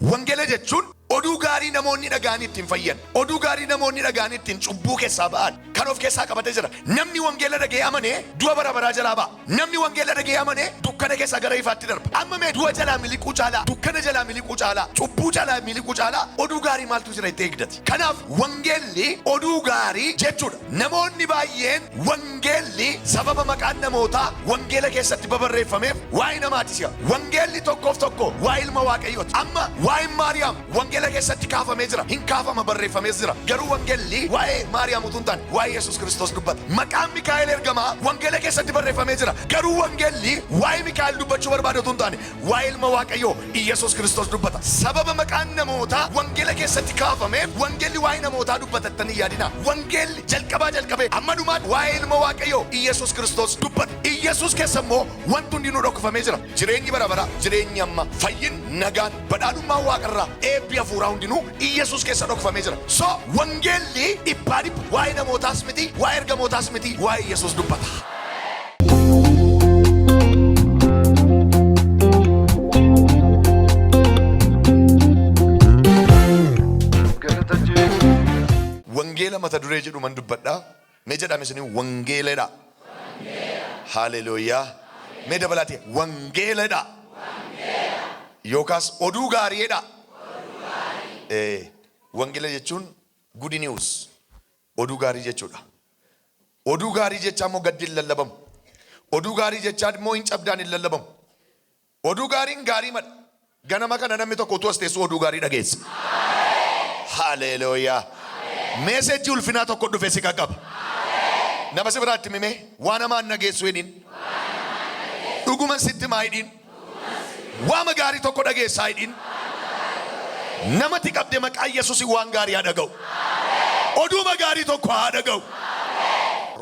Wangeela jechuun oduu gaarii namoonni dhaga'anii ittiin fayyan, oduu gaarii namoonni dhaga'anii ittiin cubbuu keessaa ba'an kan of keessaa qabatee jira. Namni wangeela dhaga'ee amane du'a bara baraa jalaa ba'a. Namni wangeela dhaga'ee amane dukkana keessaa gara ifaatti darba. Amma mee du'a jalaa miliquu caalaa, dukkana jalaa miliquu caalaa, cubbuu jalaa miliquu caalaa oduu gaarii maaltu jira itti eegdati. Kanaaf wangeelli oduu gaarii jechuudha. Namoonni baay'een wangeelli sababa maqaan namootaa wangeela keessatti babarreeffameef waa'ee namaati si'a. Wangeelli tokkoof tokko waa'ee ilma Waaqayyooti. Amma waa'ee Maariyaam wangeela keessatti kaafamee jira, hin kaafama barreeffamee jira. Garuu wangeelli waa'ee Maariyaam utuu hin taane waa'ee Yesuus Kiristoos dubbata. Maqaan Mikaa'el ergamaa wangeela keessatti barreeffamee jira. Garuu wangeelli waa'ee Mikaa'el dubbachuu barbaadu utuu hin taane waa'ee ilma Waaqayyoo Yesuus Kiristoos dubbata. Sababa maqaan namootaa wangeela keessatti kaafameef wangeelli waa'ee namootaa dubbatanii yaadina. Wangeelli jalqabee amma dhumaatti waa'ee ilma Waaqayyoo Yesuus Kiristoos dubbata. Yesuus keessa immoo wanti hundi nu dhokfamee jira. Jireenyi bara bara, jireenyi amma, fayyin, nagaan, badhaadhummaa Waaqarraa, eebbi hafuuraa hundinuu Yesuus keessa dhokfamee jira. So wangeelli dhibbaa dhibba waa'ee namootaas miti, waa'ee ergamootaas miti, waa'ee Yesuus dubbata. Wangeela mata duree jedhu man dubbadhaa. Mee jedhame isin wangeeladha. Hallelujah. Mee dabalaatee wangeeladha. Yookaas oduu gaariidha. Wangeela jechuun good news. Oduu gaarii jechuudha. Oduu gaarii jechaa immoo gaddi hin lallabamu. Oduu gaarii jechaa immoo hin cabdaan hin lallabamu. Oduu gaariin gaarii madha. Ganama kana namni tokko utuu as teessu oduu gaarii dhageessa. Hallelujah. Meesejii ulfinaa tokko dhufe si qaqqaba. Nama si biraatti mimee waan hamaan nageessu hidhiin. Dhuguman sitti maa hidhiin. Waama gaarii tokko dhageessaa hidhiin. Namatti qabde maqaa Yesuus waan gaarii haa dhaga'u. Oduuma gaarii tokko haa dhaga'u.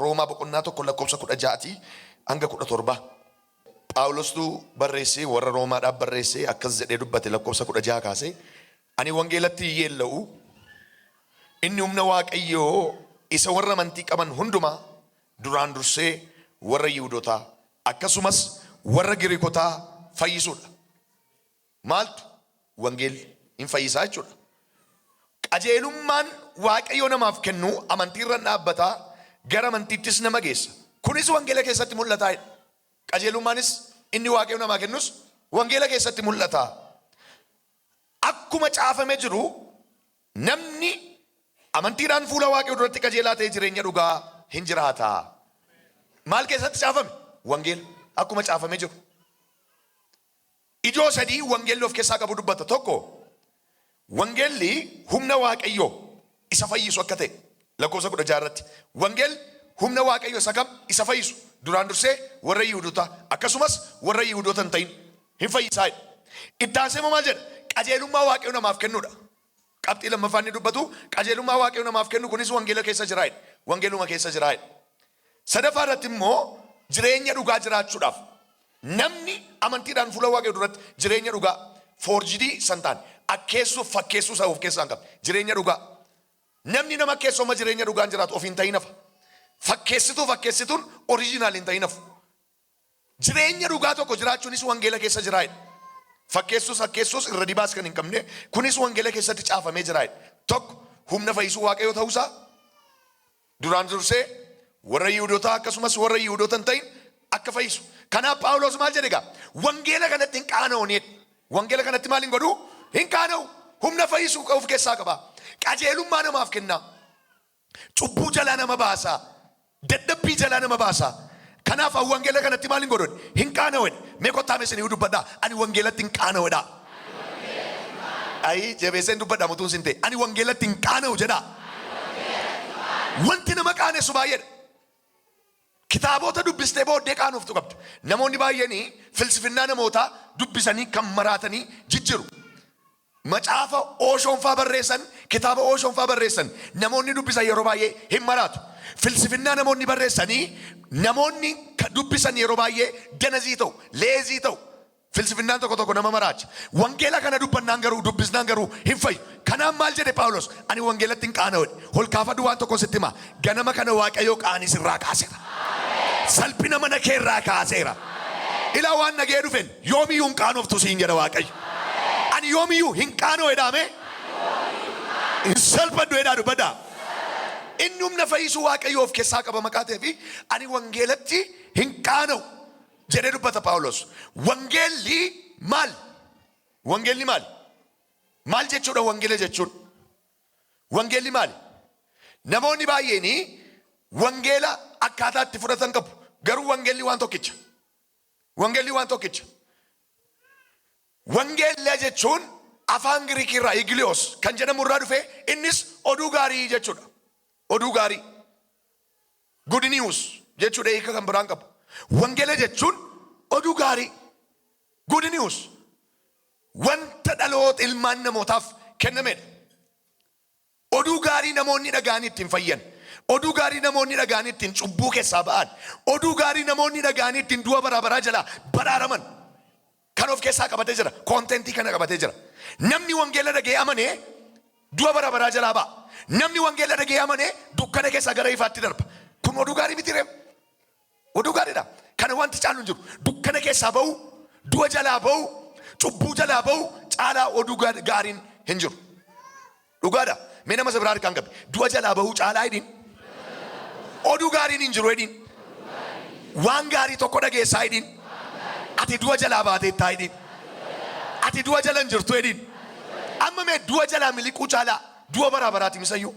Roomaa boqonnaa tokko lakkoofsa 16 hanga 17. Phaawulostu barreessee warra Roomaadhaaf barreessee akkas jedhee dubbate lakkoofsa 16 kaasee ani wangeelatti yeella'u inni humna Waaqayyoo isa warra amantii qaban hundumaa duraan dursee warra Yihuudootaa akkasumas warra Giriikotaa fayyisuudha. Maaltu wangeelli hin fayyisaa jechuudha. Qajeelummaan Waaqayyoo namaaf kennu amantiirra dhaabbataa gara amantiittis nama geessa. Kunis wangeela keessatti mul'ata. Qajeelummaanis inni Waaqayyoo namaa kennus wangeela keessatti mul'ata. Akkuma caafamee jiru namni amantiidhaan fuula Waaqayyoo duratti qajeelaa ta'ee jireenya dhugaa hin jiraata. Maal keessatti caafame? Wangeela akkuma caafamee jiru. Ijoo sadii wangeelli of keessaa qabu dubbata. Tokko wangeelli humna Waaqayyoo isa fayyisu akka ta'e lakkoofsa 16 irratti. Wangeelli humna Waaqayyoo isa kam isa fayyisu duraan dursee warra Yihuudootaa akkasumas warra Yihuudoota hin ta'in hin fayyisaa. Itti aansee maal jedha? Qajeelummaa Waaqayyoo namaaf kennuudha. Qabxii lammaffaan ni dubbatu qajeelummaa Waaqayyoo namaaf kennu kunis wangeela keessa jiraa'edha. Wangeeluma keessa jiraa'edha. Sadaffaa irratti immoo jireenya dhugaa jiraachuudhaaf namni amantiidhaan fuula Waaqayyoo duratti jireenya dhugaa forjidii santaan akkeessuuf fakkeessuu isaa of keessaa hin qabne jireenya dhugaa. Namni nama akkeessuma jireenya dhugaan jiraatu ofiin ta'in hafa. Fakkeessituun oriijinaal hin ta'in hafu. Jireenya dhugaa tokko jiraachuunis wangeela keessa jiraa'edha. Fakkeessuus irra dibaas kan hin qabne kunis wangeela keessatti caafamee jiraa'edha. Tokko humna fayyisuu Waaqayyoo ta'uusaa duraan dursee warra Yihuudootaa akkasumas warra Yihuudoota hin ta'in akka fayyisu. Kanaaf Phaawulos maal jedhe egaa wangeela kanatti hin qaana'u. Wangeela kanatti maal hin godhu? Hin qaana'u. Humna fayyisuu of keessaa qaba. Qajeelummaa namaaf kenna. Cubbuu jalaa nama baasa. Dadhabbii jalaa nama baasa. Kanaaf wangeela kanatti maal hin godhu? Hin qaana'u. Mee kottaa meesanii dubbadhaa. Ani wangeelatti hin qaana'uudha. Ayi jabeesseen dubbadhaa mutuun sin ta'e. Ani wangeelatti hin qaana'u jedhaa. Wanti nama qaanessu baay'eedha. Kitaabota dubbistee booddee qaanoftu qabda. Namoonni baay'een filsifinnaa namootaa dubbisanii kan maraatanii jijjiru. Macaafa ooshoonfaa barreessan, kitaaba ooshoonfaa barreessan namoonni dubbisan yeroo baay'ee hin maraatu. Filsifinnaa namoonni barreessanii namoonni dubbisan yeroo baay'ee danazii ta'u, leezii ta'u. Filsifinnaan tokko nama maraacha. Wangeela kana dubbannaan garuu dubbisnaan garuu hin fayyu. Kanaaf maal jedhe Phaawulos? Ani wangeelatti hin qaana'u. Holkaafadhu waan tokko sitti hima. Ganama kana Waaqayyoo qaanii sirraa kaaseera. Salphina mana kee irraa kaaseera. Ilaa waan nagee dhufen yoomiyyuu hin qaanoftu siin jedha Waaqayyo. Ani ani yoomiyyuu hin qaanoo edhaame hin salphadhu edhaa dubbadhaa. Inni humna fayyisuu waaqayyoo of keessaa qaba maqaa ta'eefi ani wangeelatti hin qaana'u jedhee dubbata Phaawulos. Wangeelli maal? Wangeelli maal? Maal jechuudha wangeela jechuun? Wangeelli maal? Namoonni baay'een wangeela akkaataa itti fudhatan qabu. Garuu wangeelli waan tokkicha. Wangeelli waan tokkicha. Wangeela jechuun afaan Giriikirraa Igilios kan jedhamu irraa dhufe innis oduu gaarii jechuudha. Oduu gaarii. Good news jechuudha hiika kan biraan qabu. Wangeela jechuun oduu gaarii. Good news. Wanta dhaloota ilmaan namootaaf kennamedha. Oduu gaarii namoonni dhaga'anii ittiin fayyan. Oduu gaarii namoonni dhaga'anii ittiin cubbuu keessaa ba'an. Oduu gaarii namoonni dhaga'anii ittiin du'a bara baraa jalaa baraaraman. Kan of keessaa qabatee jira. Koontentii kana qabatee jira. Namni wangeela dhaga'ee amanee du'a bara baraa jalaa ba'a. Namni wangeela dhaga'ee amanee dukkana keessaa gara ifaatti darba. Kun oduu gaarii miti ree? Oduu gaariidha. Kana wanti caalu hin jiru. Dukkana keessaa ba'u, du'a jalaa ba'u, cubbuu jalaa ba'u caalaa oduu gaariin hin jiru. Dhugaadha. Mee nama isa biraa harkaan qabe. Du'a jalaa ba'u caalaa hidhiin. Oduu gaariin hin jiru hidhiin. Waan gaarii tokko dhageessaa hidhiin. Ati du'a jalaa baateettaa hidhiin. Ati du'a jala hin jirtu hidhiin. Amma mee du'a jalaa miliquu caalaa du'a baraa baraati misayyuu.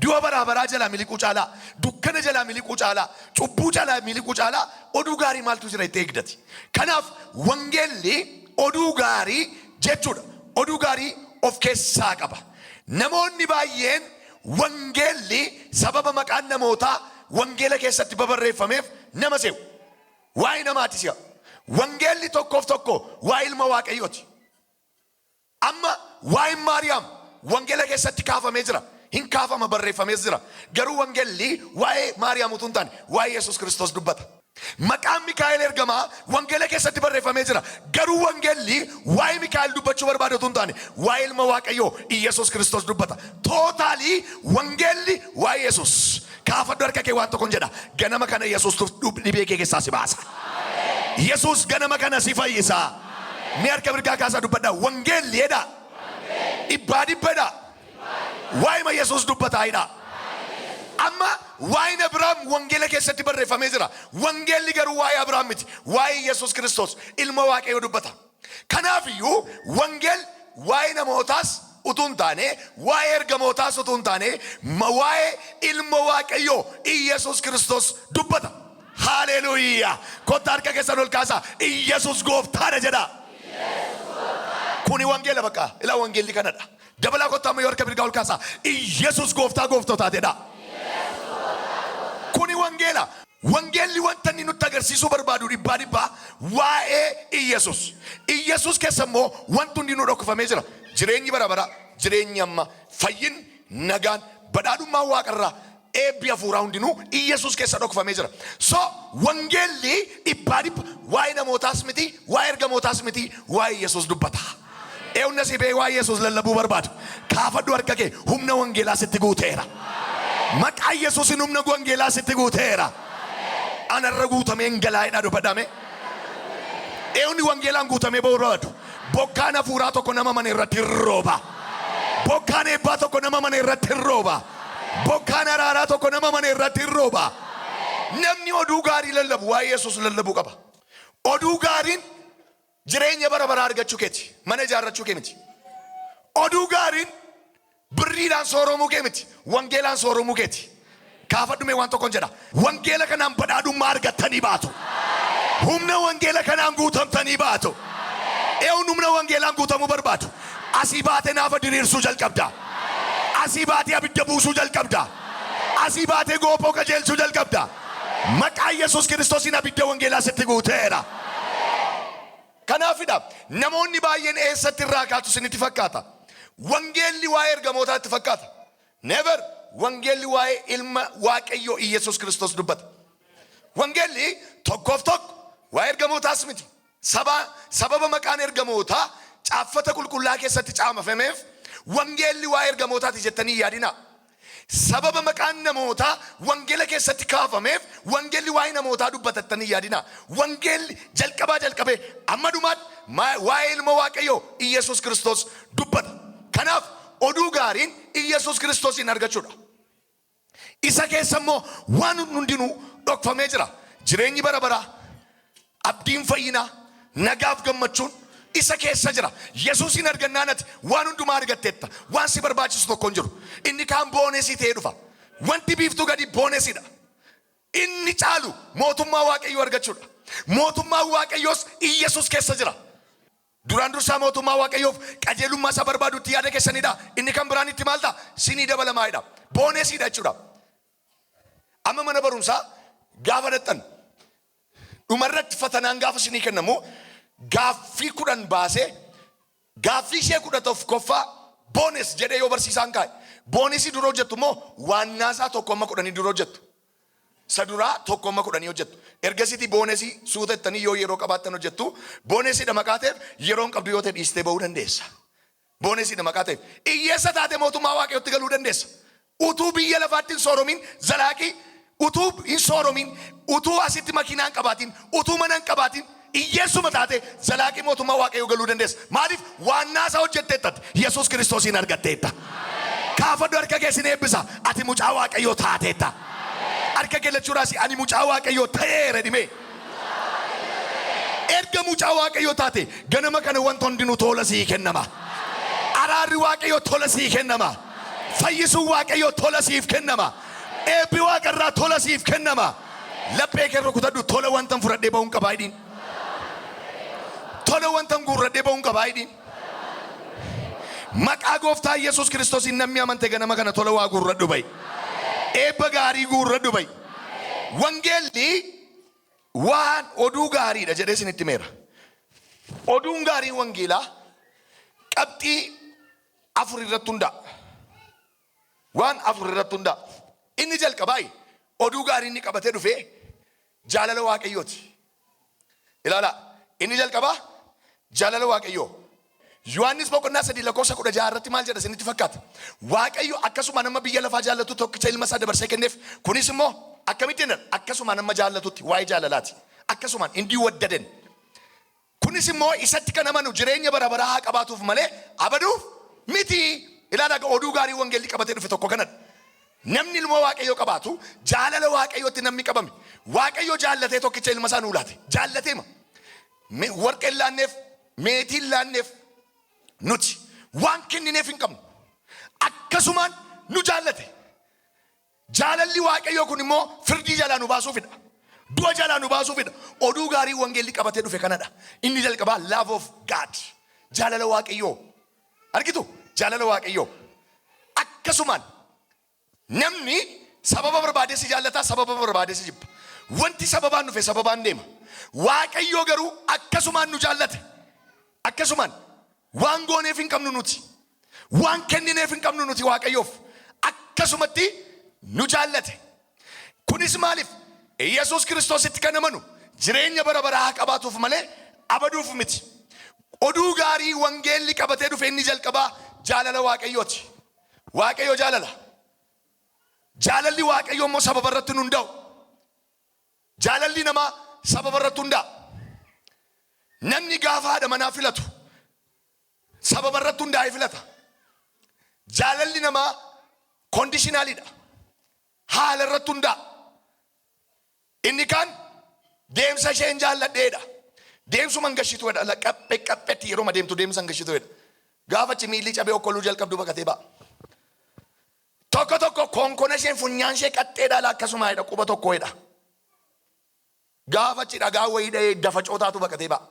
Du'a baraa baraa jalaa miliquu caalaa, dukkana jalaa miliquu caalaa, cubbuu jalaa miliquu caalaa oduu gaarii maaltu jira itti eegdati. Kanaaf wangeelli oduu gaarii jechuudha. Oduu gaarii of keessaa qaba. Namoonni baay'een wangeelli sababa maqaan namootaa wangeela keessatti babarreeffameef nama se'u. Waa'ee namaati si'a. Wangeelli tokkoof tokko waa'ee ilma waaqayyooti. Amma waa'ee Maariyaam wangeela keessatti kaafamee jira. Hin kaafama barreeffamee jira. Garuu wangeelli waa'ee Maariyaam utuu hin taane waa'ee Yesuus Kiristoos dubbata. Maqaan Mikaa'el ergamaa wangeela keessatti barreeffamee jira. Garuu wangeelli waa'ee Mikaa'el dubbachuu barbaadu utuu hin taane waa'ee ilma waaqayyoo Yesuus Kiristoos dubbata. Tootaalii wangeelli waa'ee Yesuus. Kaafadhu harka kee waan tokkoon jedha. Ganama kana Yesuus dhibee kee keessaa si baasa. Yesuus ganama kana si fayyisa. Ni harka mirgaa kaasaa dubbadha. Wangeelli jedha. Dhibbaa dhibbadha. Waa'ee Yesuus dubbataayidha. Amma waa'ee Abrahaam wangeela keessatti barreeffamee jira. Wangeelli garuu waa'ee Abrahaam miti. Waa'ee Yesuus Kiristoos ilma waaqayyoo dubbata. Kanaafiyyuu wangeel waa'ee namootaas utuu hin taane, waa'ee ergamootaas utuu hin taane, waa'ee ilma waaqayyoo Yesuus Kiristoos dubbata. Haleluuyaa. Kottaa harka keessan ol kaasaa. Yesuus gooftaadha jedha. Kuni wangeela bakka. Ilaa wangeelli kanadha. Dabalaa kottaa amma yoo harka mirgaa ol kaasaa. Yesuus gooftaa gooftootaa jedha. Kuni wangeela. Wangeelli wanta inni nutti agarsiisuu barbaadu dhibbaa dhibbaa waa'ee Yesuus. Yesuus keessa immoo wanti hundi nu dhokfamee jira. Jireenyi bara bara, jireenyi amma, fayyin, nagaan, badhaadhummaan waaqarraa, eebbi hafuuraa hundinuu Yesuus keessa dhokfamee jira. So wangeelli dhibbaa dhibba waa'ee namootaas miti, waa'ee ergamootaas miti, waa'ee Yesuus dubbata. Eewna si bee waa'ee Yesuus lallabuu barbaadu. Kaafadhu harka kee humna wangeelaa sitti guuteera. Maqaa Yesuusin humna wangeelaa sitti guuteera. Anarra guutamee ngalaa'edha dubbadhame. Eewni wangeelaan guutamee barbaadu. Bokkaan hafuuraa tokko nama mana irratti rooba. Bokkaan eebbaa tokko nama mana irratti rooba. Bokkaan araaraa tokko nama mana irratti rooba. Namni oduu gaarii lallabu waa'ee Yesuus lallabuu qaba. Oduu gaariin jireenya bara baraa argachuu keeti. Mana ijaarrachuu kee miti. Oduu gaariin birriidhaan sooromuu kee miti. Wangeelaan sooromuu keeti. Kaafadhume waan tokkoon jedha. Wangeela kanaan badhaadhummaa argattanii baatu. Humna wangeela kanaan guutamtanii baatu. Eewun humna wangeelaan guutamuu barbaadu. Asii baatee naafa diriirsuu jalqabda. Asii baatee abidda buusuu jalqabda. Asii baatee goopoo qajeelchuu jalqabda. Maqaa Yesuus Kiristoosiin abidda wangeelaa sitti guuteera. Kanaafidha namoonni baay'een eessatti irraa kaatu isinitti fakkaata. Wangeelli waa'ee ergamootaatti fakkaata. Never. Wangeelli waa'ee ilma waaqayyoo Yesuus Kiristoos dubbata. Wangeelli tokkoof tokko waa'ee ergamootaas miti. Sababa maqaan ergamootaa caaffata qulqullaa keessatti caamafameef wangeelli waa'ee ergamootaati jettanii yaadina. sababa maqaan namootaa wangeela keessatti kaafameef wangeelli waa'ee namootaa dubbatattanii yaadina. Wangeelli jalqabee amma dhumaatti waa'ee ilma Waaqayyoo Iyesuus Kiristoos dubbata. Kanaaf oduu gaariin Iyesuus Kiristoosin argachuudha. Isa keessa immoo waan hundinuu dhokfamee jira. Jireenyi bara baraa, abdiin fayyinaa, nagaaf gammachuun isa keessa jira. Yesuusin argannaanati waan hundumaa argatteetta. Waan si barbaachisu tokko hin jiru. Inni kaan boonesii ta'ee dhufa. Wanti biiftuu gadi boonesiidha. Inni caalu mootummaa Waaqayyoo argachuudha. Mootummaa Waaqayyoos Iyesuus keessa jira. Duraan dursaa mootummaa Waaqayyoof qajeelummaa isa barbaadutti yaada keessanidha. Inni kan biraan itti maal ta'a? Sinii dabalamaadha. Boonesiidha jechuudha. Amma mana barumsaa gaafa dhaqxan dhumarratti fatanaan gaafa sinii kennamu gaaffii 10 baasee gaaffii ishee 11ffaa boones jedhee yoo barsiisaan kaa'e boonesii dura hojjettu immoo waannaasaa 1:10 dura hojjettu. Saduraa 1:10 hojjettu. Ergasiitii boonesii suutettanii yoo yeroo qabaattan hojjettu boonesii dhamaqaateef yeroon qabdu yoo ta'e dhiistee ba'uu dandeessa. Boonesii dhamaqaateef hiyyeessa taate mootummaa Waaqayyootti galuu dandeessa. Utuu biyya lafaatti hin sooromin zalaaqii utuu hin sooromin utuu asitti makiinaan qabaatiin utuu mana hin qabaatiin hiyyeessuma taate zalaaqii mootummaa Waaqayyoo galuu dandeessa. Maaliif waannaasaa hojjetteettati Yesuus Kiristoosin argatteetta. Kaafadhu harka keessin eebbisa. Ati mucaa Waaqayyoo taateetta. Harka kellachuudhaas ani mucaa Waaqayyoo ta'eera dhimee. Erga mucaa Waaqayyoo taate ganama kana wanti hundinuu tola sii kennama. Araarri Waaqayyoo tola sii kennama. Fayyisuun Waaqayyoo tola siif kennama. Eebbi Waaqarraa tola siif kennama. Laphee kee rukutadhu tola wantan fudhadhee ba'uun qabaa hidhiin. Tola wantan guurradhee ba'uun qabaa hidhiin. Maqaa gooftaa Yesuus Kiristoosiin namni amante ganama kana tola waa guurradhu ba'i. Eebba gaarii guurradhu ba'i. Wangeelli waan oduu gaariidha jedhee isinitti himeera. Oduun gaarii wangeelaa qabxii 4 irratti hundaa'a. Waan 4 irratti hundaa'a. Inni jalqabaa oduu gaarii inni qabatee dhufee jaalala Waaqayyooti. Ilaala, inni jalqabaa jaalala Waaqayyoo. Yohaannis 3:16 irratti maal jedha isinitti fakkaata? Waaqayyo akkasuma nama biyya lafaa jaallatu tokkicha ilma isaa dabarsee kenneef. Kunis immoo akkamittiin akkasuma nama jaallatutti waa'ee jaalalaati. Akkasumaan inni waddaden. Kunis immoo isatti kan amanu jireenya bara baraa haa qabaatuuf malee abaduuf miti. Ilaala, oduu gaarii wangeelli qabatee dhufe tokko kanadha. Namni ilma Waaqayyoo qabaatu jaalala Waaqayyootti namni qabame. Waaqayyo jaallatee tokkicha ilma isaa nuu laate. Jaallateema. Warqee hin laanneef, meetii hin laanneef nuti waan kennineef hin qabnu. Akkasumaan nu jaallate. Jaalalli Waaqayyoo kun immoo firdii jalaa nu baasuufidha. Du'a jalaa nu baasuufidha. Oduu gaarii wangeelli qabatee dhufe kanadha. Inni jalqabaa love of God. Jaalala Waaqayyoo. Argitu? Jaalala Waaqayyoo. Akkasumaan namni sababa barbaadee si jaallata, sababa barbaadee si jibba. Wanti sababaan dhufe sababaan deema. Waaqayyoo garuu akkasumaan nu jaallate. Akkasumaan waan gooneef hin qabnu nuti. Waan kennineef hin qabnu nuti Waaqayyoof. Akkasumatti nu jaallate. Kunis maaliif? Yesuus Kiristoositti kan amanu jireenya bara baraa qabaatuuf malee abaduuf miti. Oduu gaarii wangeelli qabatee dhufe inni jalqabaa jaalala Waaqayyooti. Waaqayyoo jaalala. Jaalalli Waaqayyoo immoo sababa irratti nu hundaa'u. Jaalalli namaa sababa irratti hundaa'a. Namni gaafa haadha manaa filatu sababa irratti hundaa'ee filata. Jaalalli namaa koondishinaaliidha. Haala irratti hundaa'a. Inni kaan deemsa isheen jaalladheedha. Deemsuma hin gashituudha. Qaphee yeroo deemtu deemsa hin gashituudha. Gaafachi miilli cabee okkoluu jalqabdu baqatee ba'a. Tokko konkona isheen funyaan ishee qaxxeedhaa akkasuma jedha quba tokkoodha. Gaafachi dhagaa wayii dafa cootaatu baqatee ba'a.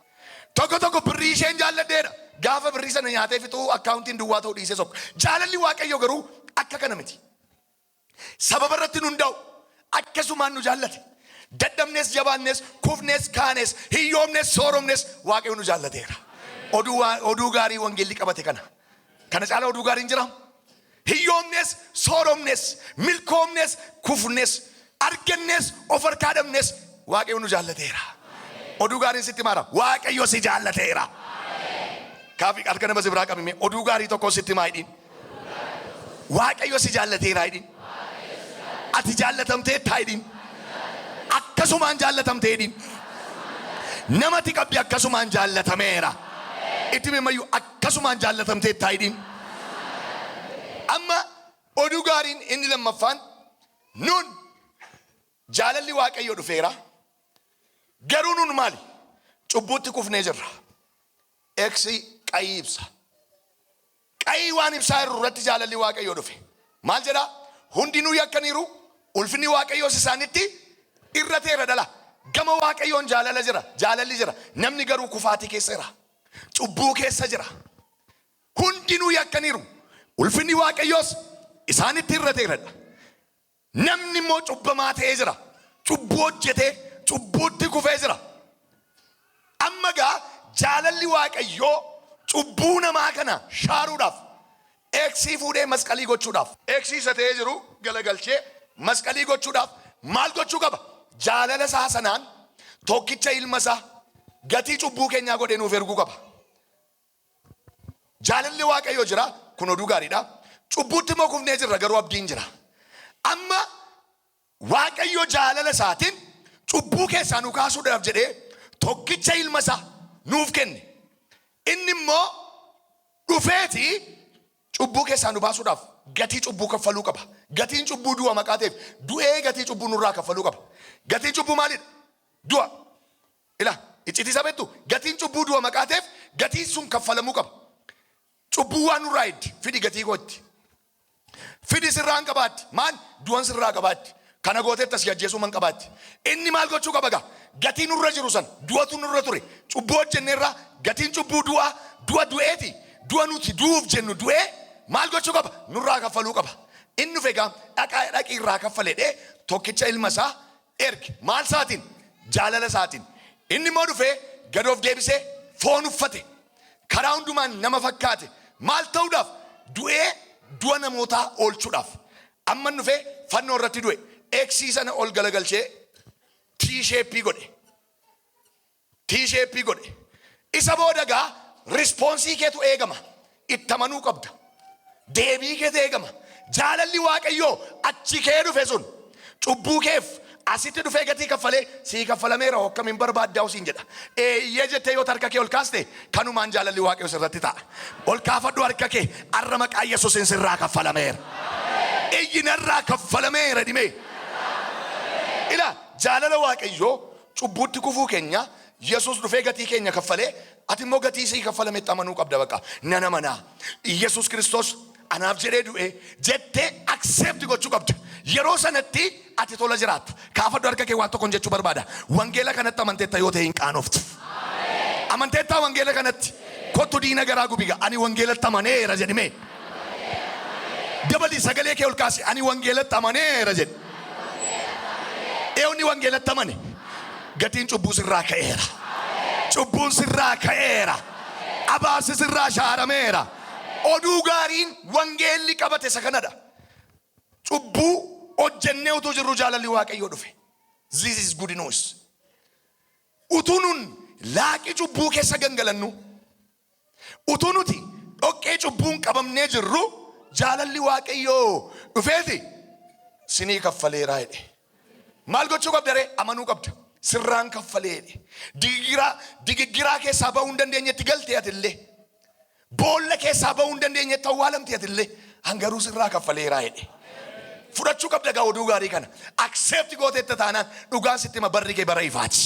Tokko birrii isheen jaalladheedha. Gaafa birrii sana nyaatee fixuu akkaawuntiin duwwaa ta'uu dhiisee sokka. Jaalalli Waaqayyoo garuu akka kana miti. Sababa irratti nu hundaa'u. Akkasumaan nu jaallate. Dadhabnes, jabaannes, kufnes, kaanes, hiyyoomnes, sooromnes Waaqayyo nu jaallateera. Oduu gaarii wangeelli qabate kana. Kana caala oduu gaariin jira. Hiyyoomnes, sooromnes, milkoomnes, kufnes, argannes, of harkaa dhabnes Waaqayyo nu jaallateera. Oduu gaariin sitti maara. Waaqayyo si jaallateera. Kaafi harka nama biraa qabime oduu gaarii tokko sitti maa hidhiin. Waaqayyo si jaallateera hidhiin. ati jaallatamtee taayidin akkasumaan jaallatamteedin namati qabdi akkasumaan jaallatameera itti meemayyuu akkasumaan jaallatamtee taayidin amma oduu gaariin inni lammaffaan nun jaalalli waaqayyo dhufeera garuu nun maali cubbuutti kufnee jirra eksi qayii ibsa qayii waan ibsaa irratti jaalalli waaqayyo dhufe maal jedha hundinuu yakkaniiru ulfinni waaqayyoos isaanitti irrateera dhala gama waaqayyoon jaalalli jira namni garuu kufaatii keessa jira cubbuu keessa jira hundinuu yakkaniiru ulfinni waaqayyoos isaanitti irrateera namni immoo cubbamaa ta'ee jira cubbuu hojjetee cubbuutti kufee jira amma gaa jaalalli waaqayyoo cubbuu namaa kana shaaruudhaaf eeksii fuudhee masqalii gochuudhaaf eeksii isa ta'ee jiru galagalchee masqalii gochuudhaaf maal gochuu qaba jaalala isaa sanaan tokkicha ilma isaa gatii cubbuu keenyaa godhee nuuf erguu qaba jaalalli waaqayyoo jira kun oduu gaariidha cubbuutti immoo kufnee jirra garuu abdiin jira amma waaqayyo jaalala isaatiin cubbuu keessaa nu kaasuudhaaf jedhee tokkicha ilma isaa nuuf kenne inni immoo dhufeeti cubbuu keessaa nu baasuudhaaf gatii cubbuu kaffaluu qaba gatiin cubbuu du'a maqaa ta'eef du'ee gatii cubbuu nurraa kaffaluu qaba gatiin cubbuu maalidha du'a ila iccitiisa beektu gatiin cubbuu du'a maqaa ta'eef gatiin sun kaffalamuu qaba cubbuu waan nurraa iddi fidi gatii gootti fidi sirraan qabaatti maal du'an sirraa qabaatti kana gooteettas ajjeesuu man qabaatti inni maal gochuu qaba gaa gatiin nurra jiru san du'atu nurra ture cubbuu hojjenneerraa gatiin cubbuu du'a du'eeti du'a nuti du'uuf jennu du'ee maal gochuu qaba nurraa kaffaluu qaba inni dhufe gaa dhaqii irraa kaffaledhee tokkicha ilma isaa erge maal isaatiin jaalala isaatiin inni immoo dhufee gadoof deebisee foon uffate karaa hundumaan nama fakkaate maal ta'uudhaaf du'ee du'a namootaa oolchuudhaaf amma dhufee fannoo irratti du'e eeksii sana ol galagalchee tiisheeppii godhe isa booda gaa rispoonsii keetu eegama itti amanuu qabda deebii keetu eegama jaalalli waaqayyoo achi kee dhufe sun cubbuu keef asitti dhufee gatii kaffalee sii kaffalameera akkamiin barbaaddaa usiin jedha eeyyee jettee yoo harka kee ol kaaste kanumaan jaalalli waaqayyoo sirratti ta'a ol kaafadhu harka kee arra maqaa yesuusiin sirraa kaffalameera eeyyinarraa kaffalameera dhimee ila jaalala waaqayyoo cubbuutti kufuu keenya yesuus dhufee gatii keenya kaffalee ati immoo gatii sii kaffalametti amanuu qabda baqa nana manaa yesuus kiristoos anaaf jedhee du'e jettee accept gochuu qabda yeroo sanatti ati tola jiraatta kaafadhu harka kee waan tokkoon jechuu barbaada wangeela kanatti amanteetta yoo ta'e hin qaanoftu amanteetta wangeela kanatti kottu diina garaa gubiga ani wangeelatti amaneera jedhime dabali sagalee kee ol kaasi ani wangeelatti amaneera jedhe eewni wangeelatti amane gatiin cubbuu sirraa ka'eera cubbuun sirraa ka'eera abaarsi sirraa shaarameera oduu gaariin wangeelli qabate isa kanadha cubbuu hojjennee utuu jirru jaalalli waaqayyoo dhufe this is good news utuu nun laaqii cubbuu keessa gangalannu utuu nuti dhoqqee cubbuun qabamnee jirru jaalalli waaqayyoo dhufeeti sinii kaffaleeraa jedhe maal gochuu qabda ree amanuu qabda sirraan kaffalee digiggiraa keessaa bahuu hin dandeenyetti galtee atillee boolla keessaa bahuu hin dandeenyetti awwaalamtee atillee hangaruu sirraa kaffaleeraa jedhe fudhachuu qabda gaa oduu gaarii kana accept gooteetta taanaan dhugaan sitti hima barri kee bara ifaati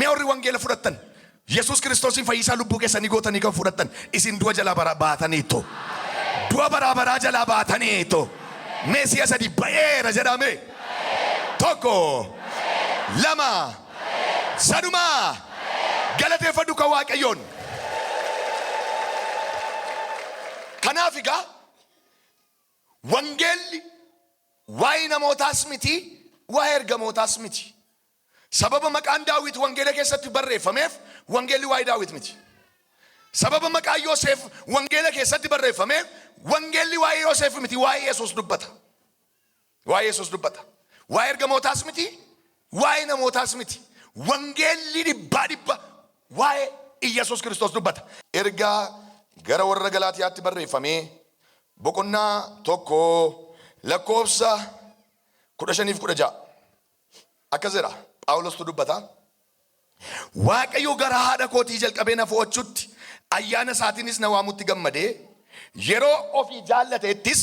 mee warri wangeela fudhattan yesuus kiristoosiin fayyisaa lubbuu keessanii gootanii kan fudhattan isin du'a jalaa baataniitto du'a baraa jalaa baataniitto mee si'a sadi ba'eera jedhame tokko lama sadumaa galateeffadhu kan waaqayyoon kanaaf egaa wangeelli waa'ee namootaas miti waa'ee ergamootaas miti sababa maqaan daawit wangeela keessatti barreeffameef wangeelli waa'ee daawit miti sababa maqaan yoosef wangeela keessatti barreeffameef wangeelli waa'ee yoosef miti waa'ee yesuus dubbata waa'ee ergamootaas miti waa'ee namootaas miti wangeelli dhibba waa'ee Iyesuus Kiristoos dubbata ergaa gara warra Galaatiyaatti barreeffamee boqonnaa 1 lakkoofsa kudha shaniif kudha ja'a akkas jedha Phaawulostu dubbata. Waaqayyo gara haadha kootii jalqabee na fo'achuutti ayyaana isaatiinis na waamutti gammadee yeroo ofii jaallateettis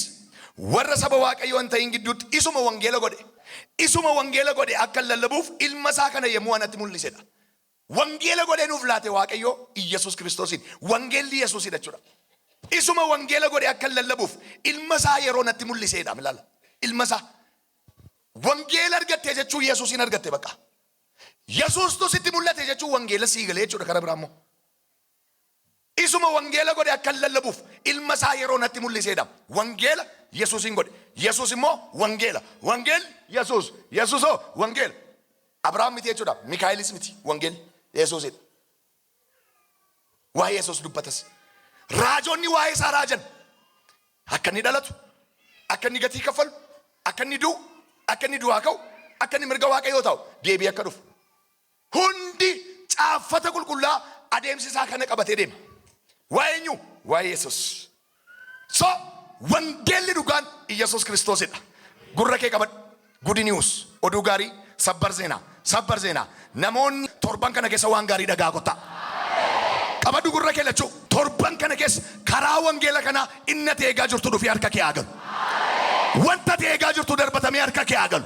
warra saba Waaqayyo hin ta'in gidduutti isuma wangeela godhe. Isuma wangeela godhe akka lallabuuf ilma isaa kana yemmuu anatti mul'isedha. Wangeela godhe nuuf laate Waaqayyo Iyesuus Kiristoosin. Wangeelli Yesuusidha jechuudha. Isuma wangeela godhe akka lallabuuf ilma isaa yeroo natti mul'isedha. Milala ilma isaa wangeela argatte jechuun Yesuusin argatte bakka. Yesuustu sitti mul'ate jechuun wangeela sii galee jechuudha karaa biraa immoo. Isuma wangeela godhe akka lallabuuf ilma isaa yeroo natti mul'isedha. Wangeela Yesuusin godhe. Yesuus immoo wangeela. Wangeelli Yesuus. Yesuusoo wangeela. Abrahaam miti jechuudha. Mikaa'ilis miti wangeelli Yesuusidha. Waa'ee Yesuus dubbatas. Raajonni waa'ee isaa raajan. Akka inni dhalatu, akka inni gatii kaffalu, akka inni du'u, akka inni du'aa ka'u, akka inni mirga Waaqayyoo ta'u deebii akka dhufu. Hundi caaffata qulqullaa adeemsi isaa kana qabatee deema. Waa'ee eenyu? Waa'ee Yesuus. So wangeelli dhugaan Iyesuus Kiristoosidha. Gurra kee qabadhu. Good news. Oduu gaarii. Sabbar zeenaa. Sabbar zeenaa. Namoonni torban kana keessa waan gaarii dhagaa kottaa. Qabadhu gurra kee lachuu. Torban kana keessa karaa wangeela kanaa inni ati eegaa jirtu dhufee harka kee haa galu. Wanta ati eegaa jirtu darbatamee harka kee haa galu.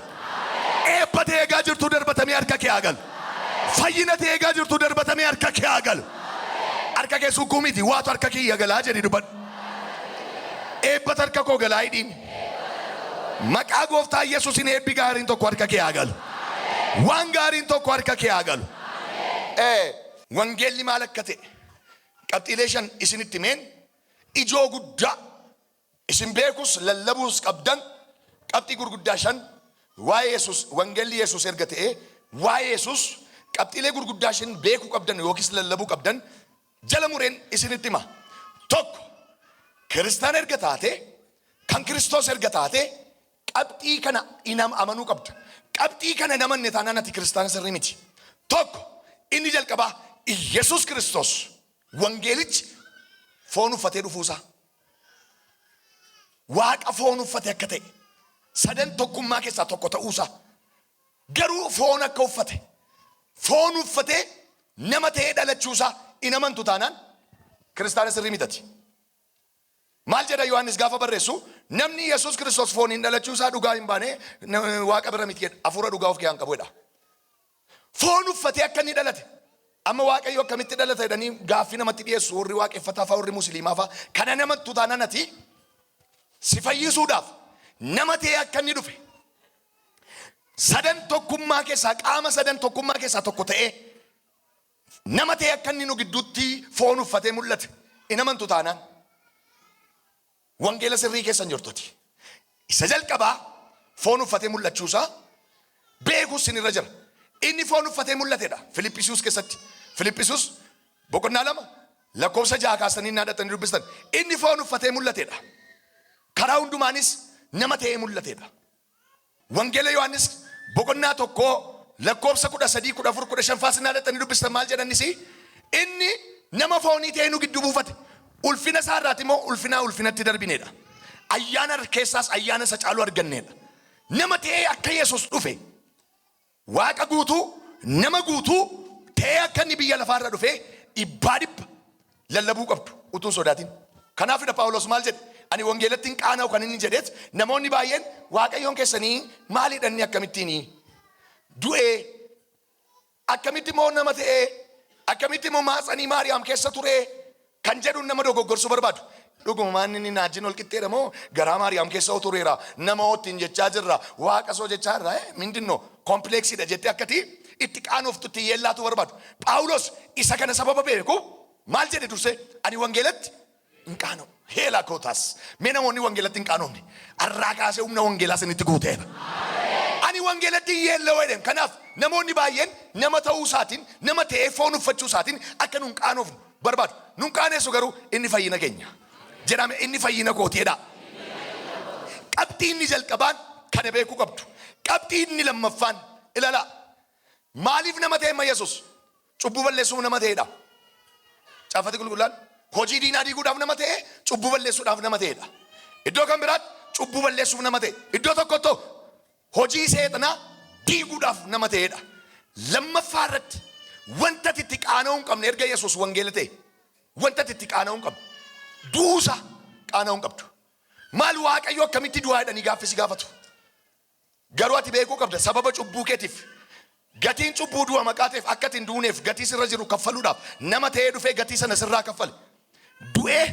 Eebba ati eegaa jirtu darbatamee harka kee haa galu. Fayyina ati eegaa jirtu darbatamee harka kee haa galu. Harka kee sukkuu miti waatu harka kee yaa galaa jedhi dubbadhu. Eebba harka koo galaa hidhiin. Maqaa gooftaa Yesuusin eebbi gaariin tokko harka kee haa galu. Waan gaariin tokko harka kee haa galu. Wangeelli maal akka ta'e qabxiilee shan isinitti himeen ijoo guddaa isin beekus lallabuus qabdan qabxii gurguddaa shan waa'ee Yesuus wangeelli Yesuus erga ta'e waa'ee Yesuus qabxiilee gurguddaa shan beekuu qabdan yookiis lallabuu qabdan jala mureen isinitti hima. Tokko Kiristaan erga taate kan Kiristoos erga taate qabxii kana amanuu qabda. Qabxii kana namanne taanaan ati Kiristaana sirrii miti. Tokko inni jalqabaa Iyesuus Kiristoos wangeelichi foon uffatee dhufuusaa. Waaqa foon uffate akka ta'e sadan tokkummaa keessaa tokko ta'uusaa. Garuu foon akka uffate foon uffatee nama ta'ee dhalachuusaa in amantu taanaan Kiristaana sirrii mitati. Maal jedha Yohaannis gaafa barreessu namni Yesuus Kiristoos fooniin dhalachuusaa dhugaa hin baane waaqa bira miti jedha. Hafuura dhugaa of keessaa qabu jedha. Foon uffatee akka inni dhalate. Amma Waaqayyo akkamitti dhalate jedhanii gaaffii namatti dhiyeessu warri waaqeffataa fa'aa warri musliimaa fa'aa kana namattu taanaan ati si fayyisuudhaaf nama ta'ee akka inni dhufe sadan tokkummaa keessaa qaama sadan tokkummaa keessaa tokko ta'ee nama ta'ee akka inni nu gidduutti foon uffatee mul'ate in amantu taanaan wangeela sirrii keessan jirtuti. Isa jalqabaa foon uffatee mul'achuusaa beekuus sinirra jira. Inni foon uffatee mul'atedha. Filiphisius keessatti. Filiphisius boqonnaa 2 lakkoofsa 6 kaasanii naadhatanii dubbistan. Inni foon uffatee mul'atedha. Karaa hundumaanis nama ta'ee mul'atedha. Wangeela Yohaannis boqonnaa 1 lakkoofsa 13, 14, 15 faasii naadhatanii dubbistan maal jedhanisi? Inni nama foonii ta'ee nu gidduu buufate. Ulfina isaa irraati immoo ulfinatti darbinedha. Ayyaana keessaas ayyaana isa caalu arganneedha. Nama ta'ee akka Yesuus dhufe. Waaqa guutuu nama guutuu ta'ee akka inni biyya lafaarra dhufe dhibbaa dhibba lallabuu qabdu utuu sodaatin. Kanaafidha Phaawulos maal jedhe? Ani wangeelatti hin qaana'u kan inni jedheet namoonni baay'een Waaqayyoon keessanii maalidhanni akkamittiin du'ee akkamitti immoo nama ta'ee akkamitti immoo maatsanii Maariyaam keessa turee kan jedhuun nama dogoggorsuu barbaadu. Dhuguma maanni inni naajin ol qixxeedha moo garaa Maariyaam keessa tureera nama ottiin jechaa jirra waaqa soo jechaa irraa mindinno kompleksiidha jettee akkati itti qaanoftutti yeellaatu barbaadu. Phaawulos isa kana sababa beeku maal jedhe dursee ani wangeelatti hin qaana'u. Heela kootaas mee namoonni wangeelatti hin qaanofne arraa kaasee humna wangeelaa sinitti guuteera. Ani wangeelatti yeella'u jedhem. Kanaaf namoonni baay'een nama ta'uu isaatiin nama ta'ee foon uffachuu isaatiin akka nun qaanofnu barbaadu. Nun qaaneessu garuu inni fayyina keenya. Jedhame inni fayyina kootiidha. Qabxii inni jalqabaan kana beekuu qabdu. Qabxii inni lammaffaan ilala. Maaliif nama ta'e Yesuus? Cubbuu balleessuuf nama ta'edha. Caafati qulqullaan hojii diinaa diiguudhaaf nama ta'e, cubbuu balleessuudhaaf nama ta'edha. Iddoo kan biraatti cubbuu balleessuuf nama ta'e. Iddoo tokkotti hojii seexanaa diiguudhaaf nama ta'edha. Lammaffaa irratti wanta itti qaana'uu hin qabne erga Yesuus wangeela ta'e wanta itti qaana'uu hin qabne duusa qaana'uu hin qabdu. Maal Waaqayyo akkamitti du'aa jedhanii gaaffii gaafatu. Garuu ati beekuu qabda sababa cubbuu keetiif gatiin cubbuu du'a maqaatiif akka ittiin duuneef gatii sirra jiru kaffaluudhaaf nama ta'ee dhufee gatii sana sirraa kaffale. Du'ee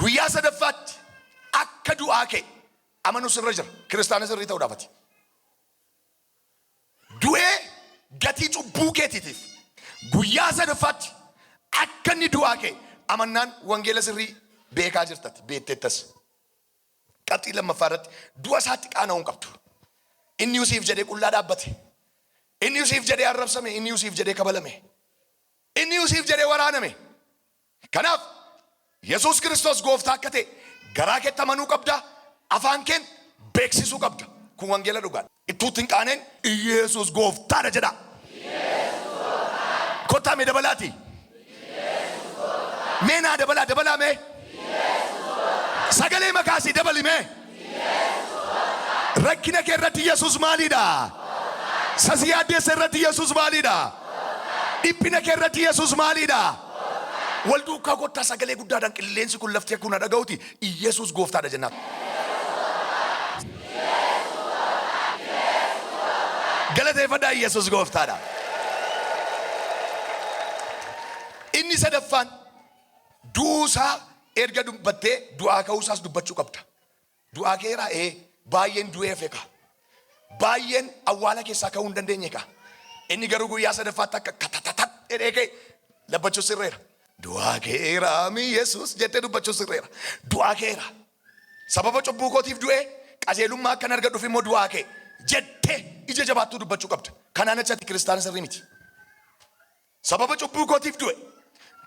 guyyaa sadaffaatti akka du'aa ka'e amanuu sirra jira kiristaana sirrii ta'uudhaafati. Du'ee gatii cubbuu keetiitiif guyyaa sadaffaatti akka inni du'aa ka'e amannaan wangeela sirrii beekaa jirtati beektettas. Qabxii lammaffaa irratti du'a isaatti qaana'uu hin qabdu. Inni Yuusiif jedhee qullaa dhaabbate. Inni Yuusiif jedhee arrabsame. Inni Yuusiif jedhee kabalame. Inni Yuusiif jedhee waraaname. Kanaaf Yesuus Kiristoos gooftaa akka ta'e garaa keetti amanuu qabda. Afaan keen beeksisuu qabda. Kun wangeela dhugaadha. Ittuutti hin qaaneen Yesuus gooftaadha jedha. Kottaa mee dabalaati. Mee naa dabalaa mee. Sagalee makaasii dabali mee. Rakkina kee irratti Yesuus maaliidha? Sasi yaaddeessa irratti Yesuus maaliidha? Dhiphina kee irratti Yesuus maaliidha? Wal duukaa kottaa sagalee guddaadhaan qilleensi kun lafti akkuma dhaga'uti Yesuus gooftaadha jennaan. Galateeffadhaa Yesuus gooftaadha. Inni sadaffaan duusaa erga dubbattee du'aa ka'uusaas dubbachuu qabda. Du'aa keeraa baay'een du'ee feeka. Baay'een awwaala keessaa ka'uu hin dandeenye ka. Inni garuu guyyaa sadaffaatti akka katatatat jedhee ka'e labbachuu sirreera. Du'aa keeraa mi Yesuus jettee dubbachuu sirreera. Du'aa keeraa. Sababa cubbuu kootiif du'ee qajeelummaa akkan argadhuuf immoo du'aa ka'e jettee ija jabaattuu dubbachuu qabda. Kanaan achatti kiristaana sirrii miti. Sababa cubbuu kootiif du'e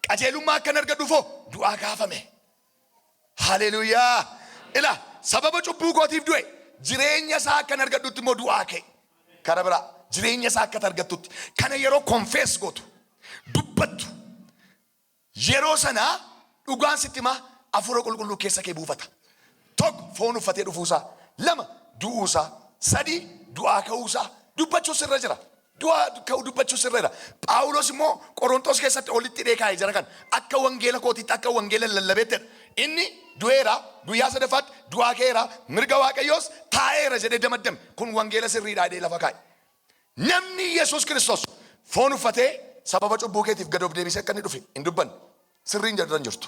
qajeelummaa akkan argadhuufoo du'aa kaafame. Haleluuyaa. Ila sababa cubbuu kootiif du'e jireenya isaa akkan argadhutti immoo du'aa ka'e. Kara biraa jireenya isaa akka argattutti kana yeroo konfees gootu dubbattu yeroo sanaa dhugaan sitti himaa hafuura qulqulluu keessa kee buufata. Tokko foon uffatee dhufuusaa, lama du'uusaa, sadii du'aa ka'uusaa dubbachuu sirra jira. Du'aa ka'uu dubbachuu sirra jira. Phaawulos immoo Qorontos keessatti olitti dheekaa'ee jira kan akka wangeela kootiitti akka wangeela lallabeettedha. Inni du'eera guyyaa sadaffaatti du'aa ka'eera mirga Waaqayyoos taa'eera jedhee damaddame. Kun wangeela sirriidhaa jedhee lafa kaa'e. Namni Yesuus Kiristoos foon uffatee sababa cubbuu keetiif gad of deebisee akka inni dhufe hin dubbanne. Sirriin jedhan jirtu.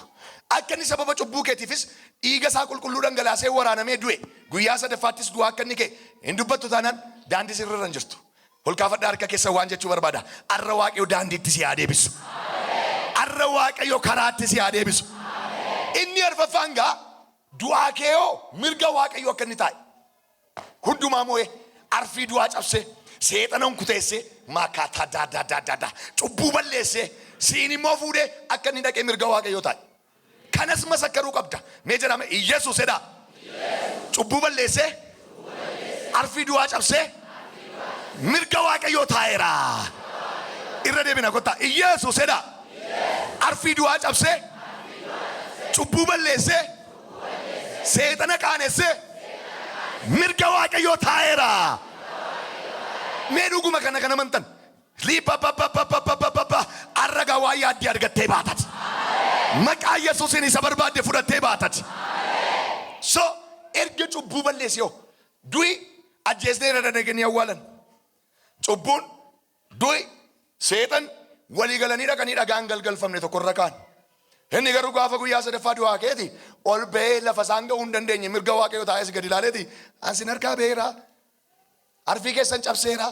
Akka inni sababa cubbuu keetiifis dhiiga isaa qulqulluu dhangalaasee waraanamee du'e guyyaa sadaffaattis du'aa akka inni ka'e hin dubbattu taanaan daandii sirriirra jirtu. Holkaafadhaa harka keessa waan jechuu barbaada. Arra Waaqayyo daandiitti si haa deebisu. Arra Waaqayyo karaatti si haa deebisu. Inni arfaffaan gaa du'aa keeyoo mirga Waaqayyo akka inni taa'e. Hundumaa moo'ee arfii du'aa cabsee seexana hunkuteessee maakaataa daaddaa cubbuu balleessee siin immoo fuudhee akka inni dhaqee mirga Waaqayyo taa'e. Kanas masakkaruu qabda. Mee jedhame Yesuus jedhaa. Cubbuu balleessee arfii du'aa cabsee mirga Waaqayyo taa'eera. Irra deebina kottaa Yesuus jedhaa. Arfii du'aa cabsee cubbuu balleessee seexana qaanessee mirga Waaqayyo taa'eera. Mee dhuguma kana kana amantan arragaa waa yaaddii argattee baatati. Maqaa Yesuusin isa barbaadde fudhattee baatati. So erga cubbuu balleessee yoo du'i ajjeesnee irra dadaganii awwaalan. Cubbuun du'i seexan walii galanii dhaqanii dhagaan galgalfamne tokkorra kaan. Inni garuu gaafa guyyaa sadaffaa du'aa keeti ol ba'ee lafa isaan ga'uu hin dandeenye mirga Waaqayyo taa'es gadi ilaaleeti ansin harkaa beera. Arfii keessan cabseera.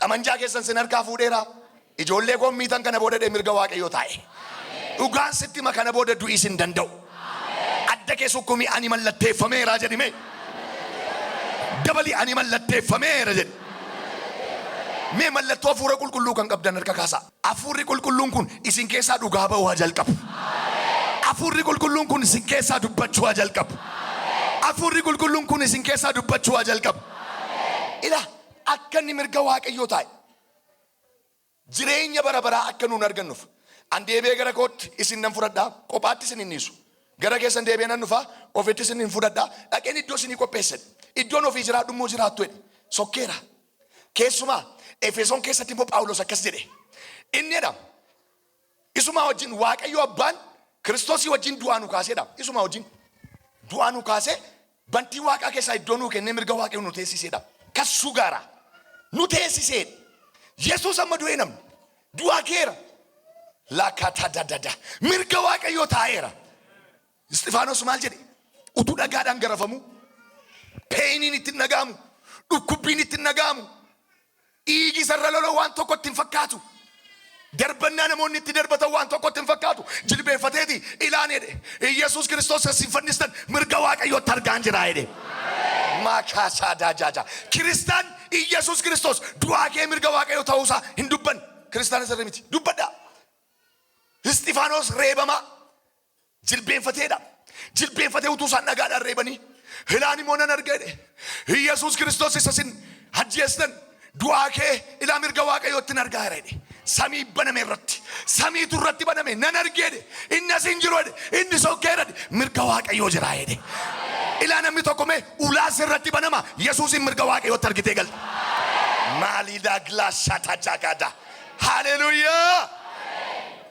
Xamanjaa keessan sin harkaa fuudheera. Ijoollee koo miitan kana booda mirga Waaqayyo taa'e. Dhugaan sitti ma kana booda du'is hin danda'u. Adda kee sukkumii ani mallatteeffameera jedhime. Dabali ani mallatteeffameera jedhi. Mee mallattoo hafuura qulqulluu kan qabdan harka kaasaa. Hafuurri qulqulluun kun isin keessaa dhugaa ba'uu haa jalqabu. Hafuurri qulqulluun kun isin keessaa dubbachuu haa jalqabu. Hafuurri qulqulluun kun isin keessaa dubbachuu haa jalqabu. Ila akka inni mirga Waaqayyoo taa'e jireenya bara baraa akka nuun argannuuf an deebee gara kootti isin nan fudhadhaa kophaatti isin hin dhiisu. Gara keessan deebee nan dhufaa ofitti isin fudhadhaa dhaqeen iddoo isin qopheessan iddoon ofii jiraadhu immoo jiraattu jedhe sokkeera keessumaa Efesoon keessatti immoo Phaawulos akkas jedhe inni jedha isuma wajjin Waaqayyo abbaan Kiristoosii wajjin du'aa nu kaaseedha isuma wajjin du'aa nu kaasee bantii Waaqaa keessaa iddoo nuu kennee mirga Waaqayyo nu teessiseedha kasuu gaara nu teessiseedha Yesuus amma du'ee namni du'aa keera laakata dadada mirga Waaqayyo taa'eera Istifaanos maal jedhe utuu dhagaadhaan garafamu peeniin itti nagaamu dhukkubbiin itti nagaamu dhiigi sarara loloo waan tokko ittiin fakkaatu darbannaa namoonni itti darbatan waan tokko ittiin fakkaatu jilbeeffateeti ilaanedhe Yesuus Kiristoos asiin fannistan mirga Waaqayyootti argaan jira jedhe maakaasaa daajaja Kiristaan Yesuus Kiristoos du'aa kee mirga Waaqayyoo ta'uusaa hin dubban Kiristaan isa miti dubbadha Istifaanos reebamaa jilbeenfateedha jilbeenfatee utuu isaan dhagaadhaan reebanii ilaani moo nan argedhe Yesuus Kiristoos isa sin hajjeestan du'aa kee ilaa mirga Waaqayyootti nan argaa jedhe samii baname irratti samiitu irratti baname nan argedhe inni asin jiru jedhe inni sokkeera mirga Waaqayyoo jira jedhe ilaa namni tokko mee ulaas irratti banama Yesuusin mirga Waaqayyootti argitee galte maaliidhaa gilaashata jagada haleluuyaa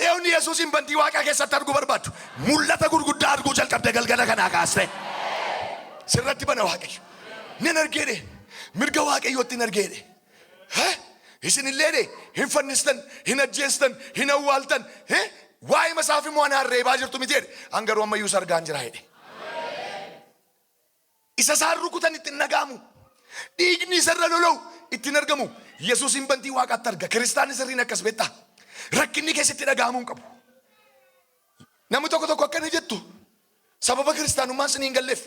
Eewni Yesuusin bantii Waaqaa keessatti arguu barbaadu mul'ata gurguddaa arguu jalqabde galgala kanaa kaaste sirratti bana Waaqayyo nan argedhe mirga Waaqayyootti nan argedhe isinillee hin fannistan hin ajjeestan hin awwaaltan waa'ee masaaf immoo ana reebaa jirtu miti jedhe hangaruu ammayyuu sargaan jira jedhe isa isaan rukutan ittiin nagaamu dhiigni isarra lolou ittiin argamu Yesuusin bantii Waaqaatti arga Kiristaanni sirriin akkas beektaa rakkinni keessatti dhaga'amuu qabu namni tokko akkana jettu sababa kiristaanummaan siniin galleef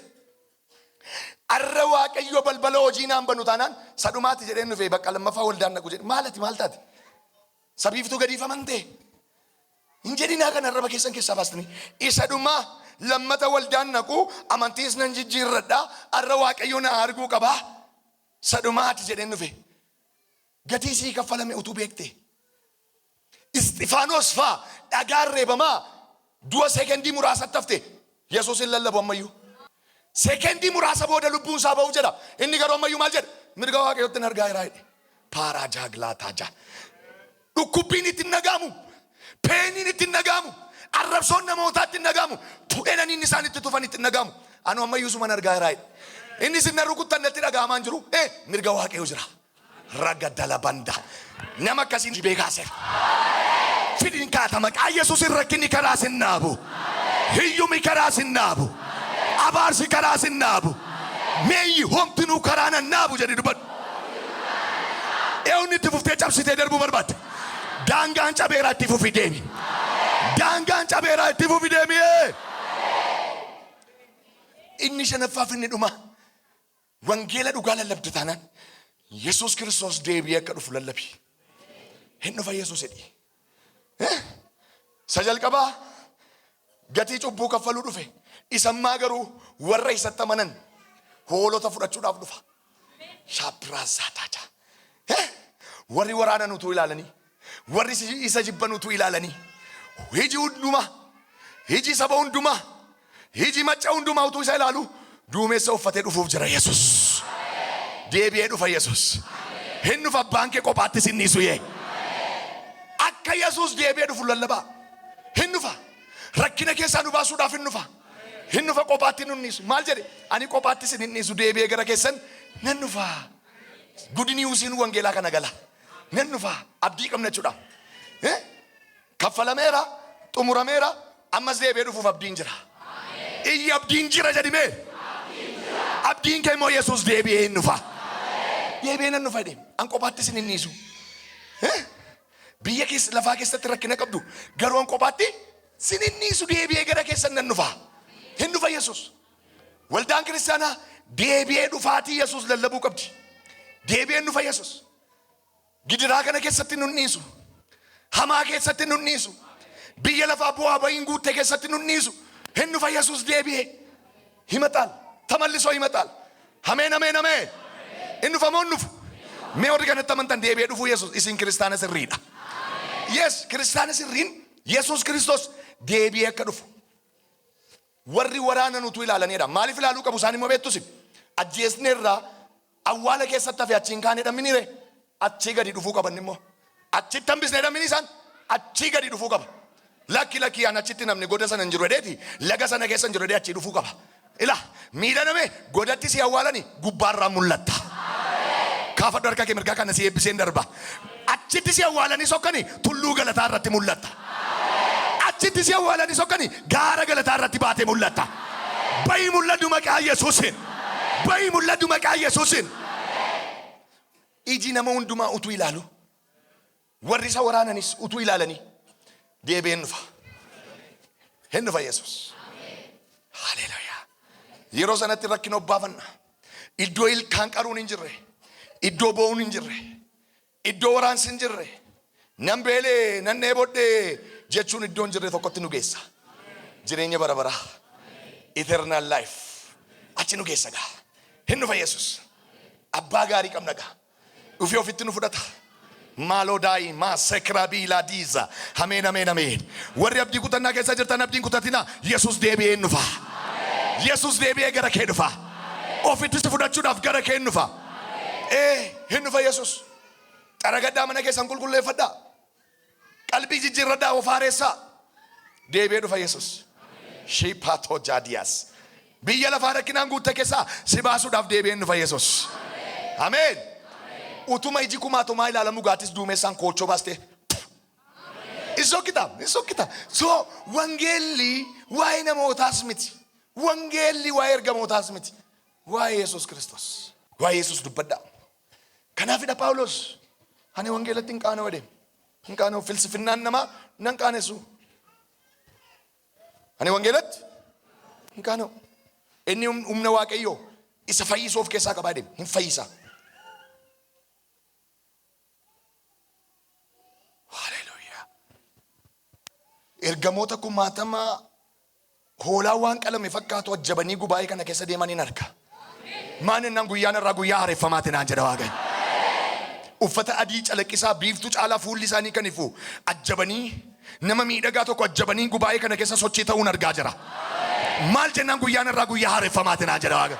arra Waaqayyo balbala hojii naan banu taanaan sadhumaatti jedheen dhufee bakka lammaffaa waldaan naqu jedhe maalati maal taate sabiiftuu gadiifaman ta'e hin jedhinaa kan arraba keessan keessaa baastanii isa dhumaa lammata waldaan naqu amantiis nan jijjiirradhaa arra Waaqayyo na arguu qabaa sadhumaatti jedheen dhufe gatii sii kaffalame utuu beekte Istifaanos faa dhagaan reebamaa du'a sekendii muraasatti hafte Yesuusin lallabu ammayyuu sekendii muraasa booda lubbuun isaa ba'u jedha inni garuu ammayyuu maal jedha mirga Waaqayyootti nan argaa jira jedhe paaraa jaaglaataa dhukkubbiin ittiin nagaamu peeniin ittiin nagaamu arrabsoon namootaa ittiin nagaamu tu'eenan inni isaan itti tufan ittiin nagaamu anu ammayyuu suman argaa jira jedhe inni sinna rukuttan natti dhagaamaan jiru mirga Waaqayyoo jira ragadala banda nama akkasiin beekaaseef fidin kaata maqaa Yesuusin rakkinni karaa sin naabu hiyyumi karaa sin naabu abaarsi karaa sin naabu meeyyi homtinuu karaa nan naabu jedhi dubbadhu eewni itti fuftee cabsitee darbuu barbaadde daangaan cabeeraa itti fufi deemi daangaan cabeeraa itti fufi deemi inni shanaffaaf inni dhuma wangeela dhugaa lallabde taanaan Yesuus Kiristoos deebi'ee akka dhufu lallabi hin dhufa Yesuus jedhi sajalqabaa gatii cubbuu kaffaluu dhufe isammaa garuu warra isatti amanan hoolota fudhachuudhaaf dhufa shaapiraasaataja warri waraanan utuu ilaalanii warri isa jibban utuu ilaalanii hiji hundumaa hiji saba hundumaa hiji macca hundumaa utuu isa ilaalu duumessa uffatee dhufuuf jira Yesuus deebi'ee dhufa Yesuus hin dhufa abbaan kee kophaatti sinniisu yee akka Yesuus deebi'ee dhufu lallabaa hin dhufa rakkina keessaa nu baasuudhaaf hin dhufa kophaatti nunniisu maal jedhe ani kophaatti sin hinniisu deebi'ee gara keessan nan dhufa gudinii usiin wangeelaa kana gala nan dhufa abdii qabna jechuudha kaffalameera xumurameera ammas deebi'ee dhufuuf abdiin jira iyyi abdiin jira jedhime abdiin kee immoo Yesuus deebi'ee hin dhufa deebi'ee nan dhufa jedhe an kophaatti sin hinniisu biyya keessa lafaa keessatti rakkina qabdu garuu an kophaatti sin hinniisu deebi'ee gara keessan nan dhufa hin dhufa Yesuus waldaan kiristaanaa deebi'ee dhufaatii Yesuus lallabuu qabdi deebi'ee dhufa Yesuus gidiraa kana keessatti nunniisu hamaa keessatti nunniisu biyya lafaa bu'aa ba'iin guuttee keessatti nunniisu hin dhufa Yesuus deebi'ee himataan tamallisoo himataan ameen ameen ameen hin dhufa moo hin dhufu mee warri kanatti amantan deebi'ee dhufuu Yesuus isin kiristaana sirriidha yes kiristaana sirriin Yesuus Kiristoos deebi'ee akka dhufu warri waraana nutu ilaalanidha. Maaliif ilaaluu qabu isaan immoo beektus? Ajjeesneerraa awwaala keessatti hafe achiin kaanee dhamminire achii gadi dhufuu qaban immoo. Achitti hambisnee dhammin isaan achii gadi dhufuu qaba. Lakki aan achitti namni goda sana hin jiru dheeti laga sana keessa hin jiru dheeti achii dhufuu qaba. Ila miidhaname godatti si awwaalani gubbaarraa mul'atta. Kaafadhu harka kee mirgaa kana si eebbiseen darba. Achitti si awwaalanii sokkani tulluu galataa irratti mul'atta. Achitti si awwaalanii sokkani gaara galataa irratti baatee mul'atta. Bayi mul'adhu maqaa Yesuusin. Bayi mul'adhu maqaa Yesuusin. Iji nama hundumaa utuu ilaalu warri isa waraananis utuu ilaalanii deebi'een dhufa. Hin dhufa Yesuus. Haleluuyaa. Yeroo sanatti rakkina obbaafanna. Iddoo ilkaan qaruun hin jirre. Iddoo bo'uun hin jirre. Iddoo waraansi hin jirre. Nan beelee nan dheebodhee jechuun iddoo hin jirre tokkotti nu geessa. Jireenya bara baraa. Eternal life. Achi nu geessa gaa. Hin dhufa Yesuus. Abbaa gaarii qabna gaa. Dhufee ofitti nu fudhata. Maaloo daa'ii maa sekiraabii laadiiza. Ameen ameen ameen. Warri abdii kutannaa keessa jirtan abdiin kutatina. Yesuus deebi'ee hin dhufa. Yesuus deebi'ee gara kee dhufa. Ofitti si fudhachuudhaaf gara kee hin dhufa. Hin dhufa Yesuus. Xaragaddaa mana keessan qulqulleeffadhaa. Qalbii jijjiirradhaa of haaressaa. Deebi'ee dhufa Yesuus. Shiiphaatoo jaadiyaas. Biyya lafaa rakkinaan guutte keessaa si baasuudhaaf deebi'ee dhufa Yesuus. Ameen. Utuma iji kumaatumaa ilaalamu gaatis duumessaan koochoo baastee. Isokita. So wangeelli waa'ee namootaas miti. Wangeelli waa'ee ergamootaas miti. Waa'ee Yesuus Kiristoos. Waa'ee Yesuus dubbadhaa. Kanaafidha Phaawulos. Ani wangeelatti hin qaana'u jedhe. Hin qaana'u filsifinnaan namaa nan qaanessu. Ani wangeelatti hin qaana'u. Inni humna Waaqayyoo isa fayyisuu of keessaa qabaa deema. Hin fayyisa. Haleluuyaa. Ergamoota kumaatamaa hoolaa waan qalame fakkaatu ajjabanii gubaa'ee kana keessa deemanii arga. Maan innaan guyyaan irraa guyyaa haareffamaati naan jedha Waaqayyo. Uffata adii calaqqisaa biiftuu caalaa fuulli isaanii kan ifu ajjabanii nama miidhagaa tokko ajjabanii gubaa'ee kana keessa sochii ta'uun argaa jira. Maal jennaan guyyaan irraa guyyaa haareffamaati naan jedha Waaqayyo.